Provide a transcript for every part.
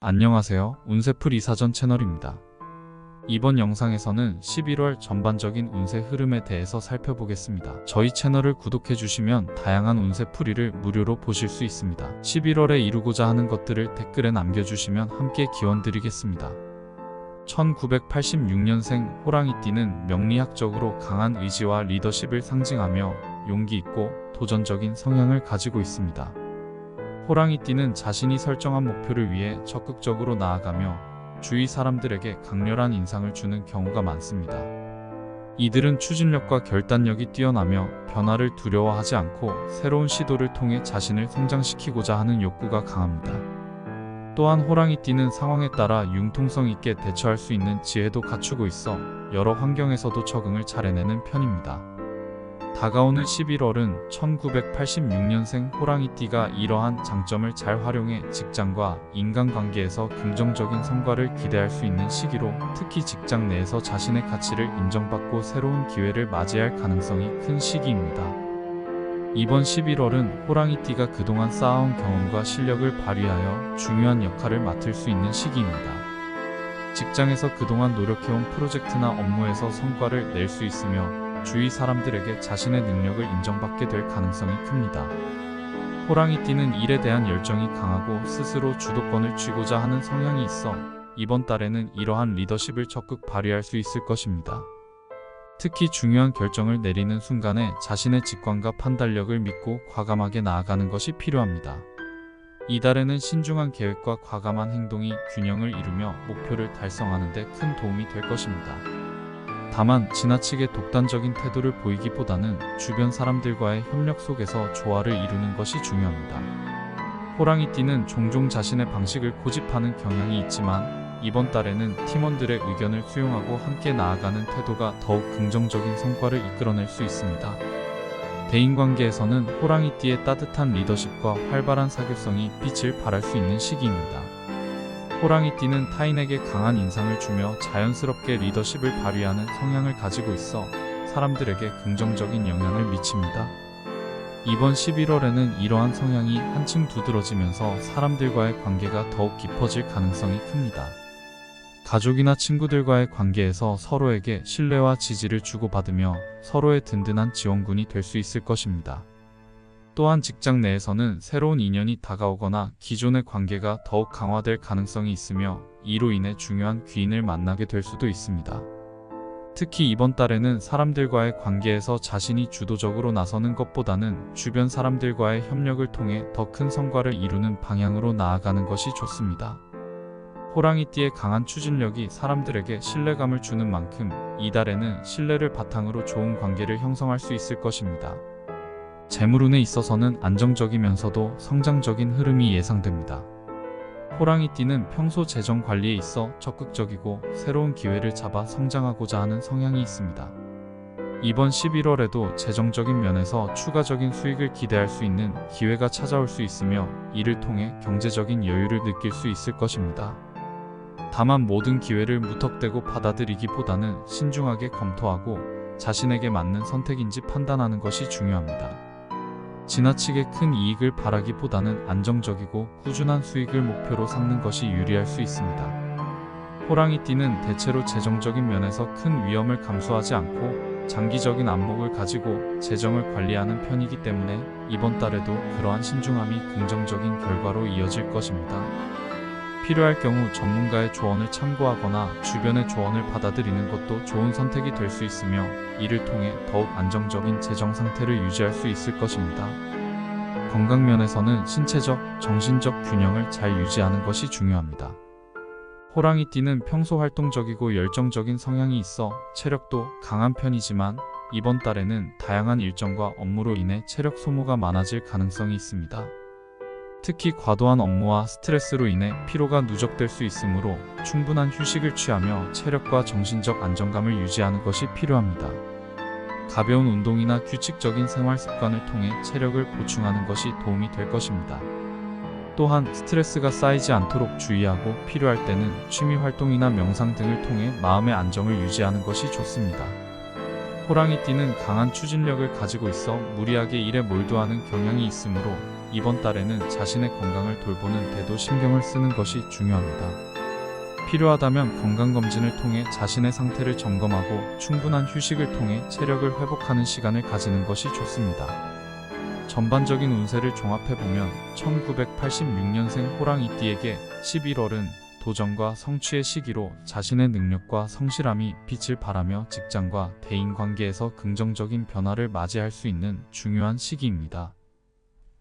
안녕하세요. 운세풀 이사전 채널입니다. 이번 영상에서는 11월 전반적인 운세 흐름에 대해서 살펴보겠습니다. 저희 채널을 구독해주시면 다양한 운세풀이를 무료로 보실 수 있습니다. 11월에 이루고자 하는 것들을 댓글에 남겨주시면 함께 기원드리겠습니다. 1986년생 호랑이띠는 명리학적으로 강한 의지와 리더십을 상징하며 용기 있고 도전적인 성향을 가지고 있습니다. 호랑이띠는 자신이 설정한 목표를 위해 적극적으로 나아가며 주위 사람들에게 강렬한 인상을 주는 경우가 많습니다. 이들은 추진력과 결단력이 뛰어나며 변화를 두려워하지 않고 새로운 시도를 통해 자신을 성장시키고자 하는 욕구가 강합니다. 또한 호랑이띠는 상황에 따라 융통성 있게 대처할 수 있는 지혜도 갖추고 있어 여러 환경에서도 적응을 잘 해내는 편입니다. 다가오는 11월은 1986년생 호랑이띠가 이러한 장점을 잘 활용해 직장과 인간관계에서 긍정적인 성과를 기대할 수 있는 시기로, 특히 직장 내에서 자신의 가치를 인정받고 새로운 기회를 맞이할 가능성이 큰 시기입니다. 이번 11월은 호랑이띠가 그동안 쌓아온 경험과 실력을 발휘하여 중요한 역할을 맡을 수 있는 시기입니다. 직장에서 그동안 노력해온 프로젝트나 업무에서 성과를 낼 수 있으며 주위 사람들에게 자신의 능력을 인정받게 될 가능성이 큽니다. 호랑이띠는 일에 대한 열정이 강하고 스스로 주도권을 쥐고자 하는 성향이 있어 이번 달에는 이러한 리더십을 적극 발휘할 수 있을 것입니다. 특히 중요한 결정을 내리는 순간에 자신의 직관과 판단력을 믿고 과감하게 나아가는 것이 필요합니다. 이달에는 신중한 계획과 과감한 행동이 균형을 이루며 목표를 달성하는 데 큰 도움이 될 것입니다. 다만 지나치게 독단적인 태도를 보이기보다는 주변 사람들과의 협력 속에서 조화를 이루는 것이 중요합니다. 호랑이띠는 종종 자신의 방식을 고집하는 경향이 있지만 이번 달에는 팀원들의 의견을 수용하고 함께 나아가는 태도가 더욱 긍정적인 성과를 이끌어낼 수 있습니다. 대인관계에서는 호랑이띠의 따뜻한 리더십과 활발한 사교성이 빛을 발할 수 있는 시기입니다. 호랑이띠는 타인에게 강한 인상을 주며 자연스럽게 리더십을 발휘하는 성향을 가지고 있어 사람들에게 긍정적인 영향을 미칩니다. 이번 11월에는 이러한 성향이 한층 두드러지면서 사람들과의 관계가 더욱 깊어질 가능성이 큽니다. 가족이나 친구들과의 관계에서 서로에게 신뢰와 지지를 주고받으며 서로의 든든한 지원군이 될 수 있을 것입니다. 또한 직장 내에서는 새로운 인연이 다가오거나 기존의 관계가 더욱 강화될 가능성이 있으며 이로 인해 중요한 귀인을 만나게 될 수도 있습니다. 특히 이번 달에는 사람들과의 관계에서 자신이 주도적으로 나서는 것보다는 주변 사람들과의 협력을 통해 더 큰 성과를 이루는 방향으로 나아가는 것이 좋습니다. 호랑이띠의 강한 추진력이 사람들에게 신뢰감을 주는 만큼 이달에는 신뢰를 바탕으로 좋은 관계를 형성할 수 있을 것입니다. 재물운에 있어서는 안정적이면서도 성장적인 흐름이 예상됩니다. 호랑이띠는 평소 재정 관리에 있어 적극적이고 새로운 기회를 잡아 성장하고자 하는 성향이 있습니다. 이번 11월에도 재정적인 면에서 추가적인 수익을 기대할 수 있는 기회가 찾아올 수 있으며 이를 통해 경제적인 여유를 느낄 수 있을 것입니다. 다만 모든 기회를 무턱대고 받아들이기보다는 신중하게 검토하고 자신에게 맞는 선택인지 판단하는 것이 중요합니다. 지나치게 큰 이익을 바라기보다는 안정적이고 꾸준한 수익을 목표로 삼는 것이 유리할 수 있습니다. 호랑이띠는 대체로 재정적인 면에서 큰 위험을 감수하지 않고 장기적인 안목을 가지고 재정을 관리하는 편이기 때문에 이번 달에도 그러한 신중함이 긍정적인 결과로 이어질 것입니다. 필요할 경우 전문가의 조언을 참고하거나 주변의 조언을 받아들이는 것도 좋은 선택이 될 수 있으며 이를 통해 더욱 안정적인 재정 상태를 유지할 수 있을 것입니다. 건강 면에서는 신체적, 정신적 균형을 잘 유지하는 것이 중요합니다. 호랑이띠는 평소 활동적이고 열정적인 성향이 있어 체력도 강한 편이지만 이번 달에는 다양한 일정과 업무로 인해 체력 소모가 많아질 가능성이 있습니다. 특히 과도한 업무와 스트레스로 인해 피로가 누적될 수 있으므로 충분한 휴식을 취하며 체력과 정신적 안정감을 유지하는 것이 필요합니다. 가벼운 운동이나 규칙적인 생활 습관을 통해 체력을 보충하는 것이 도움이 될 것입니다. 또한 스트레스가 쌓이지 않도록 주의하고 필요할 때는 취미 활동이나 명상 등을 통해 마음의 안정을 유지하는 것이 좋습니다. 호랑이띠는 강한 추진력을 가지고 있어 무리하게 일에 몰두하는 경향이 있으므로 이번 달에는 자신의 건강을 돌보는 데도 신경을 쓰는 것이 중요합니다. 필요하다면 건강검진을 통해 자신의 상태를 점검하고 충분한 휴식을 통해 체력을 회복하는 시간을 가지는 것이 좋습니다. 전반적인 운세를 종합해보면 1986년생 호랑이띠에게 11월은 도전과 성취의 시기로 자신의 능력과 성실함이 빛을 발하며 직장과 대인관계에서 긍정적인 변화를 맞이할 수 있는 중요한 시기입니다.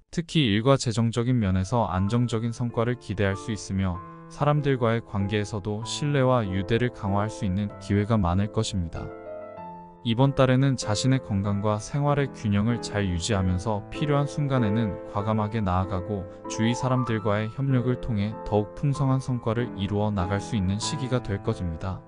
특히 일과 재정적인 면에서 안정적인 성과를 기대할 수 있으며 사람들과의 관계에서도 신뢰와 유대를 강화할 수 있는 기회가 많을 것입니다. 이번 달에는 자신의 건강과 생활의 균형을 잘 유지하면서 필요한 순간에는 과감하게 나아가고 주위 사람들과의 협력을 통해 더욱 풍성한 성과를 이루어 나갈 수 있는 시기가 될 것입니다.